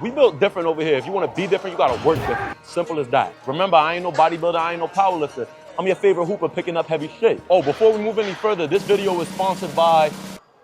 We built different over here. If you want to be different, you got to work different. Simple as that. Remember, I ain't no bodybuilder, I ain't no powerlifter. I'm your favorite hooper picking up heavy shit. Oh, before we move any further, this video is sponsored by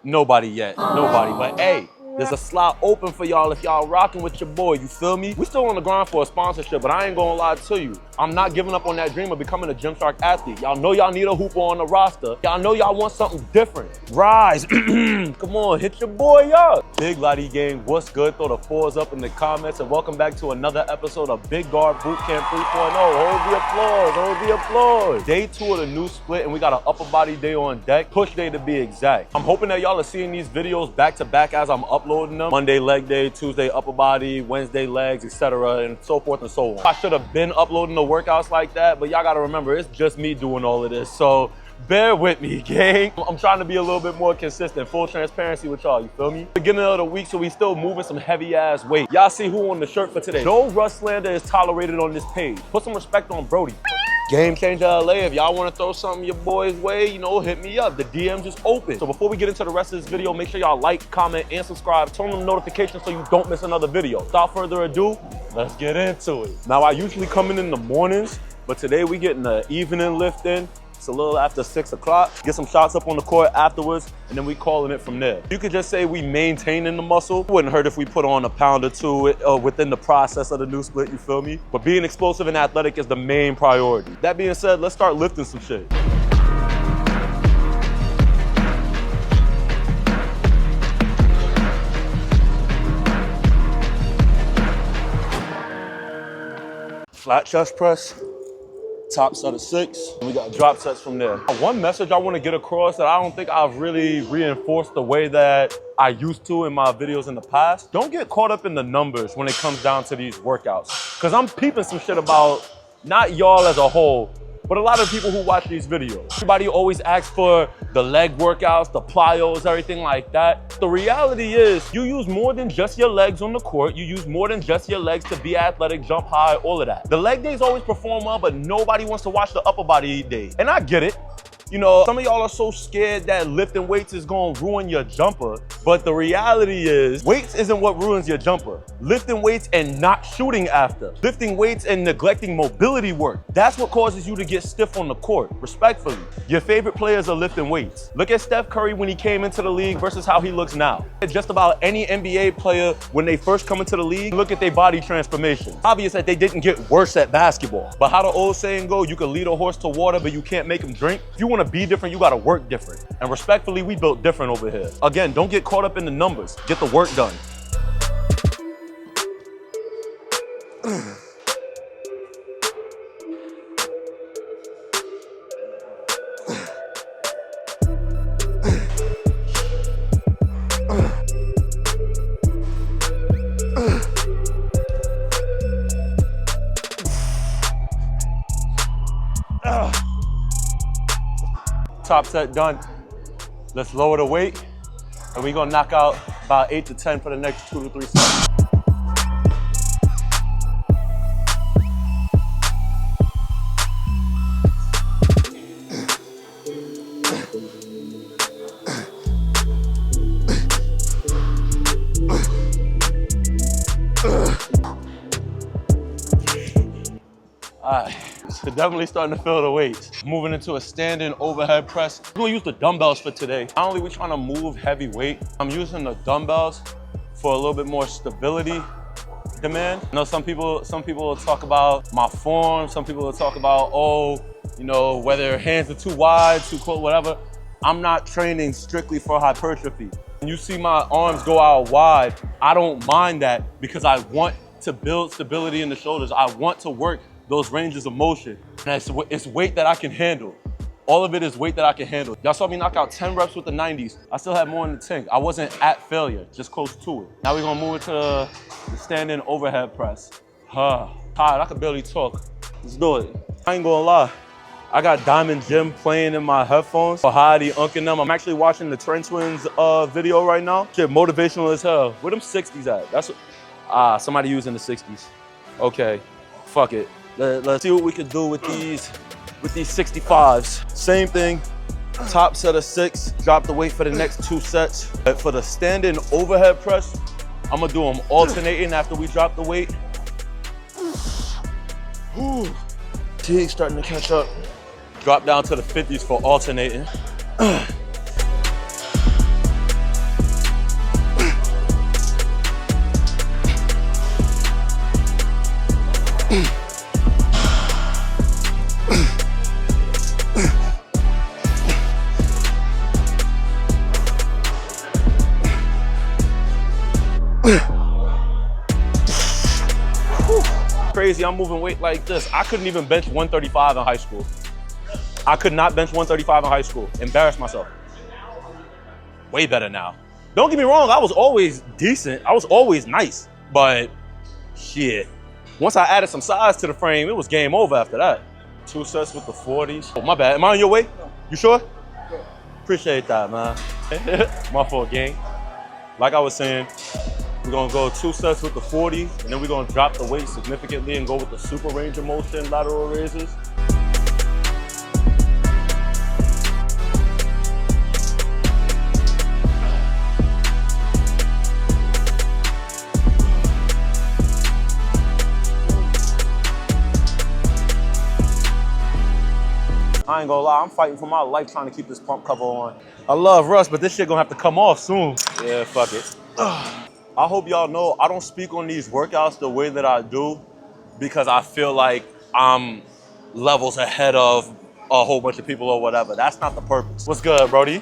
nobody yet. Nobody. But hey, there's a slot open for y'all if y'all rocking with your boy, you feel me? We still on the grind for a sponsorship, but I ain't gonna lie to you. I'm not giving up on that dream of becoming a Gymshark athlete. Y'all know y'all need a hooper on the roster. Y'all know y'all want something different. Rise, come on, hit your boy up. Big LOTTI gang, what's good? Throw the fours up in the comments and welcome back to another episode of Big Guard Bootcamp 3.0. Hold the applause, hold the applause. Day 2 of the new split and we got an upper body day on deck. Push day to be exact. I'm hoping that y'all are seeing these videos back to back as I'm uploading them. Monday leg day, Tuesday upper body, Wednesday legs, etc. and so forth and so on. I should have been uploading the workouts like that, but y'all gotta remember, it's just me doing all of this. So bear with me, gang. I'm trying to be a little bit more consistent. Full transparency with y'all, you feel me? Beginning of the week, so we still moving some heavy ass weight. Y'all see who on the shirt for today. No Russ slander is tolerated on this page. Put some respect on Brody. Game Changer LA, if y'all want to throw something your boy's way, you know, hit me up. The DM's is open. So before we get into the rest of this video, make sure y'all like, comment, and subscribe. Turn on the notifications so you don't miss another video. Without further ado, let's get into it. Now, I usually come in the mornings, but today we getting the evening lift in. It's a little after 6 o'clock. Get some shots up on the court afterwards, and then we calling it from there. You could just say we maintaining the muscle. It wouldn't hurt if we put on a pound or two within the process of the new split, you feel me? But being explosive and athletic is the main priority. That being said, let's start lifting some shit. Flat chest press. Top set of 6, and we got drop sets from there. One message I want to get across that I don't think I've really reinforced the way that I used to in my videos in the past. Don't get caught up in the numbers when it comes down to these workouts. Because I'm peeping some shit about, not y'all as a whole, but a lot of people who watch these videos. Everybody always asks for the leg workouts, the plyos, everything like that. The reality is you use more than just your legs on the court. You use more than just your legs to be athletic, jump high, all of that. The leg days always perform well, but nobody wants to watch the upper body day. And I get it. You know, some of y'all are so scared that lifting weights is gonna ruin your jumper, but the reality is weights isn't what ruins your jumper. Lifting weights and not shooting after. Lifting weights and neglecting mobility work. That's what causes you to get stiff on the court, respectfully. Your favorite players are lifting weights. Look at Steph Curry when he came into the league versus how he looks now. Just about any NBA player, when they first come into the league, look at their body transformation. Obvious that they didn't get worse at basketball. But how the old saying go, you can lead a horse to water, but you can't make him drink. If you want to be different, you got to work different. And respectfully, we built different over here. Again, don't get caught up in the numbers. Get the work done. Top set done. Let's lower the weight, and we're gonna knock out about 8 to 10 for the next 2 to 3 sets. All right. So definitely starting to feel the weights. Moving into a standing overhead press. We're gonna use the dumbbells for today. Not only are we trying to move heavy weight, I'm using the dumbbells for a little bit more stability demand. I know some people will talk about my form. Some people will talk about, oh, you know, whether hands are too wide, too close, whatever. I'm not training strictly for hypertrophy. When you see my arms go out wide, I don't mind that because I want to build stability in the shoulders. I want to work those ranges of motion. And it's weight that I can handle. All of it is weight that I can handle. Y'all saw me knock out 10 reps with the 90s. I still had more in the tank. I wasn't at failure, just close to it. Now we're gonna move into the standing overhead press. Tired, I can barely talk. Let's do it. I ain't gonna lie. I got Diamond Jim playing in my headphones. Heidi unking them. I'm actually watching the Trent Twins video right now. Shit, motivational as hell. Where them 60s at? That's what, somebody using the 60s. Okay, fuck it. Let's see what we can do with these 65s. Same thing, top set of 6, drop the weight for the next 2 sets. But for the standing overhead press, I'm gonna do them alternating after we drop the weight. Fatigue's starting to catch up. Drop down to the 50s for alternating. Crazy, I'm moving weight like this. I couldn't even bench 135 in high school. I could not bench 135 in high school. Embarrassed myself. Way better now. Don't get me wrong, I was always decent. I was always nice, but shit. Once I added some size to the frame, it was game over after that. 2 sets with the 40s. Oh, my bad, am I on your way? No. You sure? Yeah. Appreciate that, man. My fault, gang. Like I was saying, we're gonna go 2 sets with the 40s, and then we're gonna drop the weight significantly and go with the super range of motion lateral raises. I ain't gonna lie, I'm fighting for my life trying to keep this pump cover on. I love Russ, but this shit gonna have to come off soon. Yeah, fuck it. I hope y'all know I don't speak on these workouts the way that I do because I feel like I'm levels ahead of a whole bunch of people or whatever. That's not the purpose. What's good, Brody?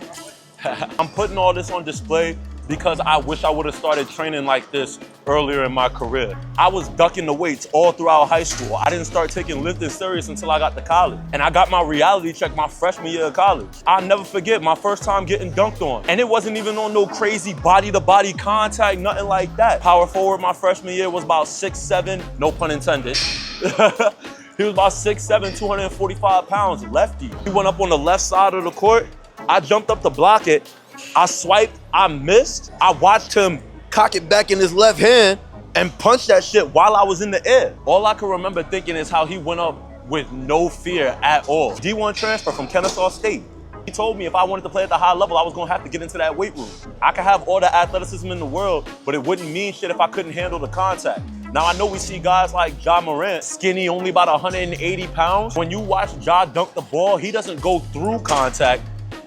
I'm putting all this on display because I wish I would have started training like this earlier in my career. I was ducking the weights all throughout high school. I didn't start taking lifting serious until I got to college. And I got my reality check my freshman year of college. I'll never forget my first time getting dunked on. And it wasn't even on no crazy body-to-body contact, nothing like that. Power forward my freshman year was about 6'7", no pun intended. He was about 6'7", 245 pounds, lefty. He went up on the left side of the court. I jumped up to block it. I swiped, I missed. I watched him cock it back in his left hand and punch that shit while I was in the air. All I can remember thinking is how he went up with no fear at all. D1 transfer from Kennesaw State. He told me if I wanted to play at the high level, I was gonna have to get into that weight room. I could have all the athleticism in the world, but it wouldn't mean shit if I couldn't handle the contact. Now, I know we see guys like Ja Morant, skinny, only about 180 pounds. When you watch Ja dunk the ball, he doesn't go through contact.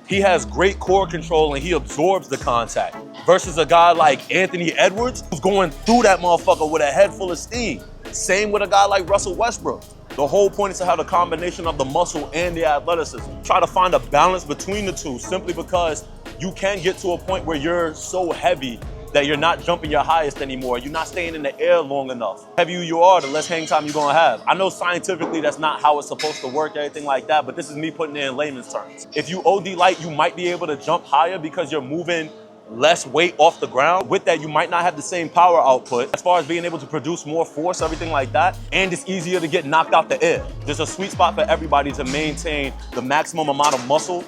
He has great core control and he absorbs the contact. Versus a guy like Anthony Edwards, who's going through that motherfucker with a head full of steam. Same with a guy like Russell Westbrook. The whole point is to have a combination of the muscle and the athleticism. Try to find a balance between the two simply because you can get to a point where you're so heavy that you're not jumping your highest anymore. You're not staying in the air long enough. The heavier you are, the less hang time you're gonna have. I know scientifically that's not how it's supposed to work, anything like that, but this is me putting it in layman's terms. If you OD light, you might be able to jump higher because you're moving less weight off the ground. With that, you might not have the same power output as far as being able to produce more force, everything like that, and it's easier to get knocked out the air. There's a sweet spot for everybody to maintain the maximum amount of muscle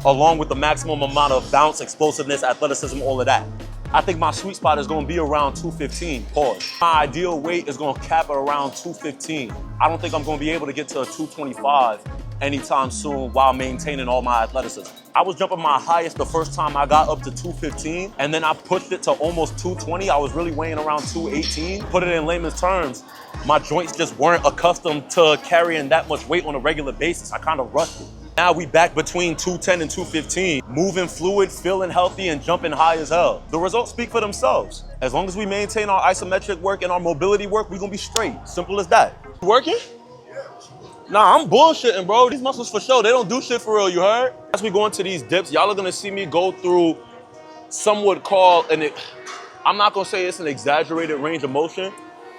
along with the maximum amount of bounce, explosiveness, athleticism, all of that. I think my sweet spot is gonna be around 215, pause. My ideal weight is gonna cap at around 215. I don't think I'm gonna be able to get to a 225 anytime soon while maintaining all my athleticism. I was jumping my highest the first time I got up to 215, and then I pushed it to almost 220. I was really weighing around 218. Put it in layman's terms, my joints just weren't accustomed to carrying that much weight on a regular basis. I kind of rushed it. Now we back between 210 and 215, moving fluid, feeling healthy, and jumping high as hell. The results speak for themselves. As long as we maintain our isometric work and our mobility work, we're gonna be straight. Simple as that. You working? Nah, I'm bullshitting, bro. These muscles for sure, they don't do shit for real, you heard? As we go into these dips, y'all are gonna see me go through some would call, I'm not gonna say it's an exaggerated range of motion,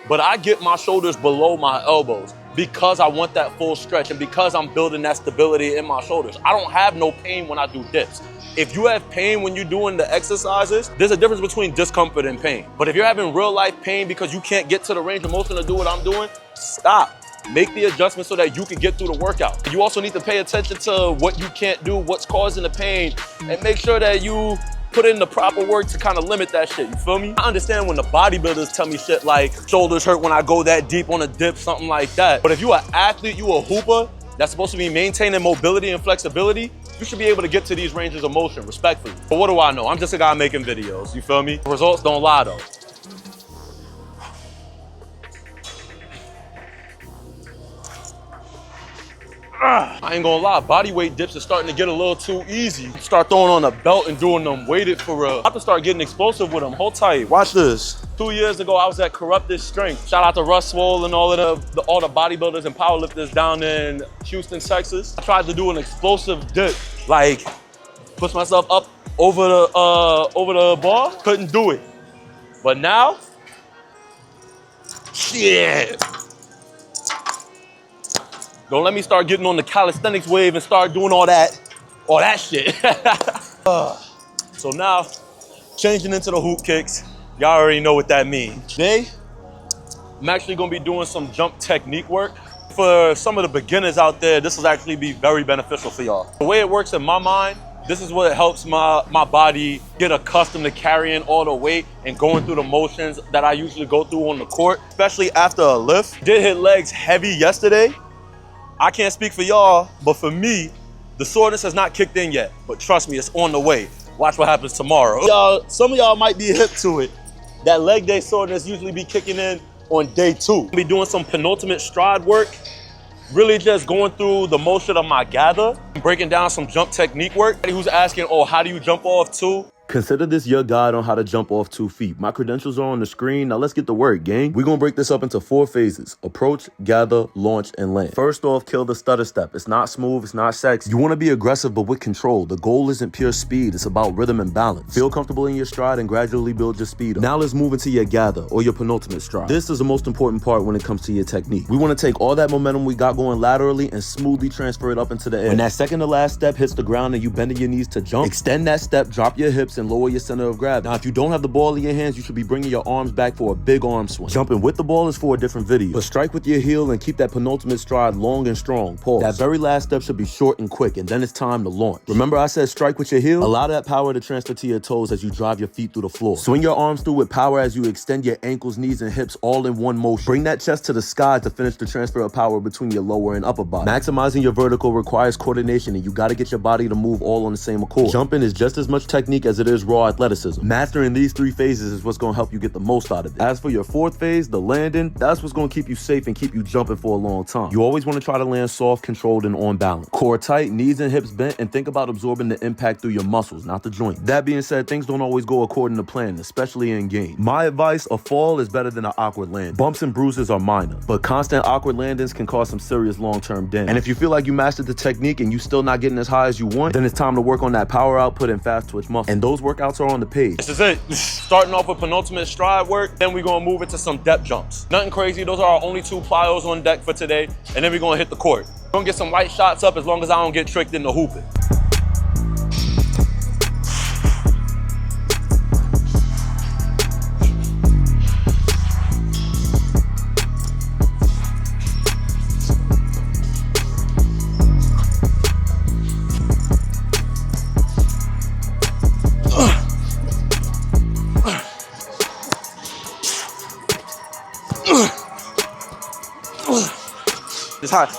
but I get my shoulders below my elbows because I want that full stretch and because I'm building that stability in my shoulders. I don't have no pain when I do dips. If you have pain when you're doing the exercises, there's a difference between discomfort and pain. But if you're having real life pain because you can't get to the range of motion to do what I'm doing, stop. Make the adjustment so that you can get through the workout. You also need to pay attention to what you can't do, what's causing the pain, and make sure that you put in the proper work to kind of limit that shit, you feel me? I understand when the bodybuilders tell me shit like shoulders hurt when I go that deep on a dip, something like that. But if you're an athlete, you a hooper, that's supposed to be maintaining mobility and flexibility, you should be able to get to these ranges of motion, respectfully. But what do I know? I'm just a guy making videos, you feel me? The results don't lie though. I ain't gonna lie, body weight dips are starting to get a little too easy. Start throwing on a belt and doing them weighted for real. I have to start getting explosive with them. Hold tight, watch this. 2 years ago, I was at Corrupted Strength. Shout out to Russ Swole and all the bodybuilders and powerlifters down in Houston, Texas. I tried to do an explosive dip, like push myself up over the bar. Couldn't do it. But now, shit. Don't let me start getting on the calisthenics wave and start doing all that shit. So now, changing into the hoop kicks. Y'all already know what that means. Today, I'm actually gonna be doing some jump technique work. For some of the beginners out there, this will actually be very beneficial for y'all. The way it works in my mind, this is what helps my body get accustomed to carrying all the weight and going through the motions that I usually go through on the court, especially after a lift. Did hit legs heavy yesterday. I can't speak for y'all, but for me, the soreness has not kicked in yet. But trust me, it's on the way. Watch what happens tomorrow. Y'all, some of y'all might be hip to it. That leg day soreness usually be kicking in on day 2. I'll be doing some penultimate stride work, really just going through the motion of my gather, breaking down some jump technique work. Who's asking, oh, how do you jump off 2? Consider this your guide on how to jump off 2 feet. My credentials are on the screen. Now let's get to work, gang. We're gonna break this up into 4 phases: approach, gather, launch, and land. First off, kill the stutter step. It's not smooth, it's not sexy. You wanna be aggressive, but with control. The goal isn't pure speed, it's about rhythm and balance. Feel comfortable in your stride and gradually build your speed up. Now let's move into your gather, or your penultimate stride. This is the most important part when it comes to your technique. We wanna take all that momentum we got going laterally and smoothly transfer it up into the air. When that second to last step hits the ground and you bending your knees to jump, extend that step, drop your hips, and lower your center of gravity. Now, if you don't have the ball in your hands, you should be bringing your arms back for a big arm swing. Jumping with the ball is for a different video, but strike with your heel and keep that penultimate stride long and strong. Pause. That very last step should be short and quick, and then it's time to launch. Remember I said strike with your heel? Allow that power to transfer to your toes as you drive your feet through the floor. Swing your arms through with power as you extend your ankles, knees, and hips all in one motion. Bring that chest to the sky to finish the transfer of power between your lower and upper body. Maximizing your vertical requires coordination, and you got to get your body to move all on the same accord. Jumping is just as much technique as it is raw athleticism. Mastering these 3 phases is what's going to help you get the most out of it. As for your 4th phase, the landing, that's what's going to keep you safe and keep you jumping for a long time. You always want to try to land soft, controlled, and on balance. Core tight, knees and hips bent, and think about absorbing the impact through your muscles, not the joint. That being said, things don't always go according to plan, especially in game. My advice, a fall is better than an awkward landing. Bumps and bruises are minor, but constant awkward landings can cause some serious long-term damage. And if you feel like you mastered the technique and you still not getting as high as you want, then it's time to work on that power output and fast twitch muscle. And those workouts are on the page. This is it. Starting off with penultimate stride work, then we're gonna move into some depth jumps. Nothing crazy, those are our only 2 plyos on deck for today, and then we're gonna hit the court. We're gonna get some light shots up as long as I don't get tricked into hooping. It's hot.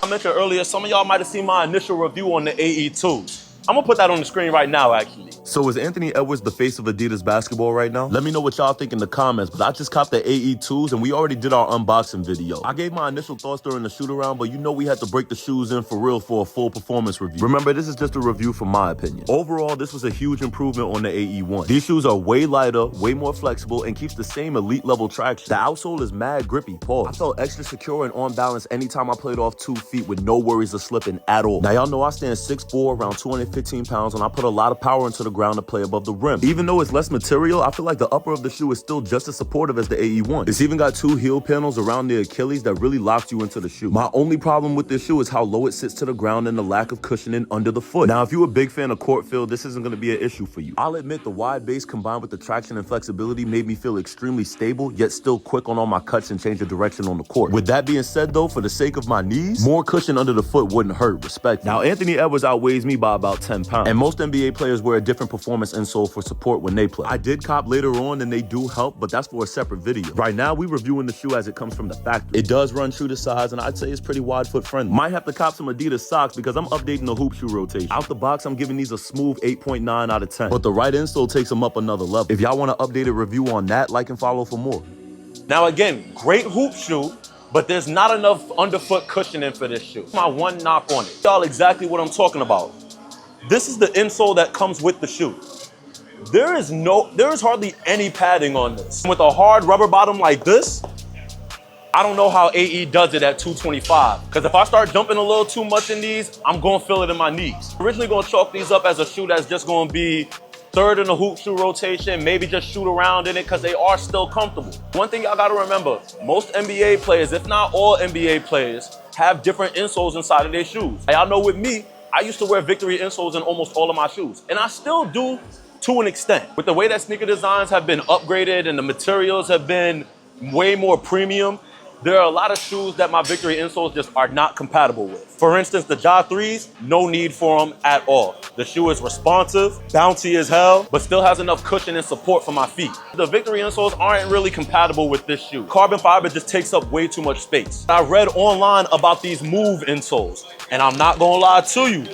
I mentioned earlier, some of y'all might have seen my initial review on the AE2s. I'm gonna put that on the screen right now, actually. So is Anthony Edwards the face of Adidas basketball right now? Let me know what y'all think in the comments, but I just copped the AE2s and we already did our unboxing video. I gave my initial thoughts during the shoot around, but you know we had to break the shoes in for real for a full performance review. Remember, this is just a review from my opinion. Overall, this was a huge improvement on the AE1. These shoes are way lighter, way more flexible, and keeps the same elite level traction. The outsole is mad grippy, pause. I felt extra secure and on balance anytime I played off 2 feet with no worries of slipping at all. Now y'all know I stand 6'4", around 215 pounds, and I put a lot of power into the ground to play above the rim. Even though it's less material, I feel like the upper of the shoe is still just as supportive as the AE1. It's even got 2 heel panels around the Achilles that really locks you into the shoe. My only problem with this shoe is how low it sits to the ground and the lack of cushioning under the foot. Now, if you're a big fan of court feel, this isn't going to be an issue for you. I'll admit the wide base combined with the traction and flexibility made me feel extremely stable, yet still quick on all my cuts and change of direction on the court. With that being said though, for the sake of my knees, more cushion under the foot wouldn't hurt, respect. Now, Anthony Edwards outweighs me by about 10 pounds, and most NBA players wear a different different performance insole for support when they play. I did cop later on and they do help, but that's for a separate video. Right now, we reviewing the shoe as it comes from the factory. It does run true to size, and I'd say it's pretty wide foot friendly. Might have to cop some Adidas socks because I'm updating the hoop shoe rotation. Out the box, I'm giving these a smooth 8.9 out of 10. But the right insole takes them up another level. If y'all want an updated review on that, like and follow for more. Now again, great hoop shoe, but there's not enough underfoot cushioning for this shoe. My one knock on it. Y'all exactly what I'm talking about. This is the insole that comes with the shoe. There is hardly any padding on this. With a hard rubber bottom like this, I don't know how AE does it at 225. Because if I start jumping a little too much in these, I'm gonna feel it in my knees. Originally gonna chalk these up as a shoe that's just gonna be third in the hoop shoe rotation, maybe just shoot around in it because they are still comfortable. One thing y'all gotta remember, most NBA players, if not all NBA players, have different insoles inside of their shoes. Y'all know with me, I used to wear Victory insoles in almost all of my shoes. And I still do to an extent. With the way that sneaker designs have been upgraded and the materials have been way more premium, there are a lot of shoes that my Victory insoles just are not compatible with. For instance, the Ja 3s, no need for them at all. The shoe is responsive, bouncy as hell, but still has enough cushion and support for my feet. The Victory insoles aren't really compatible with this shoe. Carbon fiber just takes up way too much space. I read online about these Move insoles, and I'm not gonna lie to you,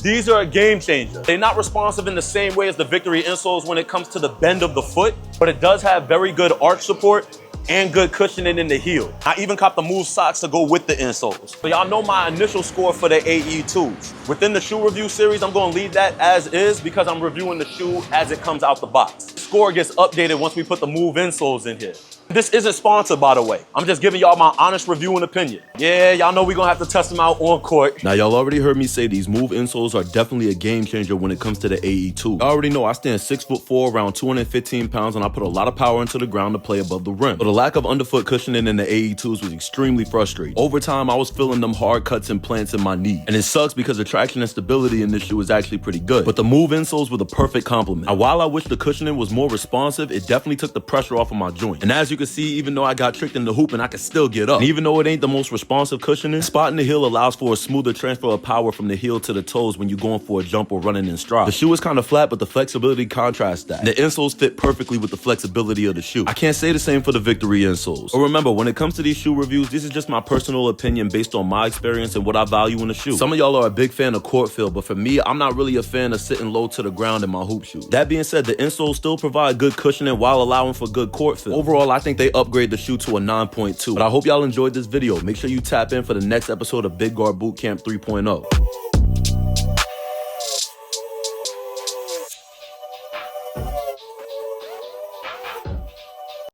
these are a game changer. They're not responsive in the same way as the Victory insoles when it comes to the bend of the foot, but it does have very good arch support and good cushioning in the heel. I even copped the Move socks to go with the insoles. So y'all know my initial score for the AE2s. Within the shoe review series, I'm gonna leave that as is because I'm reviewing the shoe as it comes out the box. Score gets updated once we put the Move insoles in here. This isn't sponsored, by the way. I'm just giving y'all my honest review and opinion. Yeah, y'all know we're gonna have to test them out on court. Now, y'all already heard me say these Move insoles are definitely a game changer when it comes to the AE2. Y'all already know I stand 6'4", around 215 pounds, and I put a lot of power into the ground to play above the rim. But the lack of underfoot cushioning in the AE2s was extremely frustrating. Over time, I was feeling them hard cuts and plants in my knee. And it sucks because the traction and stability in this shoe is actually pretty good. But the Move insoles were the perfect complement. Now, while I wish the cushioning was more responsive, it definitely took the pressure off of my joint. And as you can see, even though I got tricked in the hoop and I could still get up. And even though it ain't the most responsive cushioning, spotting the heel allows for a smoother transfer of power from the heel to the toes when you're going for a jump or running in stride. The shoe is kind of flat, but the flexibility contrasts that. And the insoles fit perfectly with the flexibility of the shoe. I can't say the same for the Victory insoles. But remember, when it comes to these shoe reviews, this is just my personal opinion based on my experience and what I value in a shoe. Some of y'all are a big fan of court feel, but for me, I'm not really a fan of sitting low to the ground in my hoop shoes. That being said, the insoles still provide good cushioning while allowing for good court feel. Overall, I think they upgrade the shoe to a 9.2. But I hope y'all enjoyed this video. Make sure you tap in for the next episode of Big Guard Bootcamp 3.0.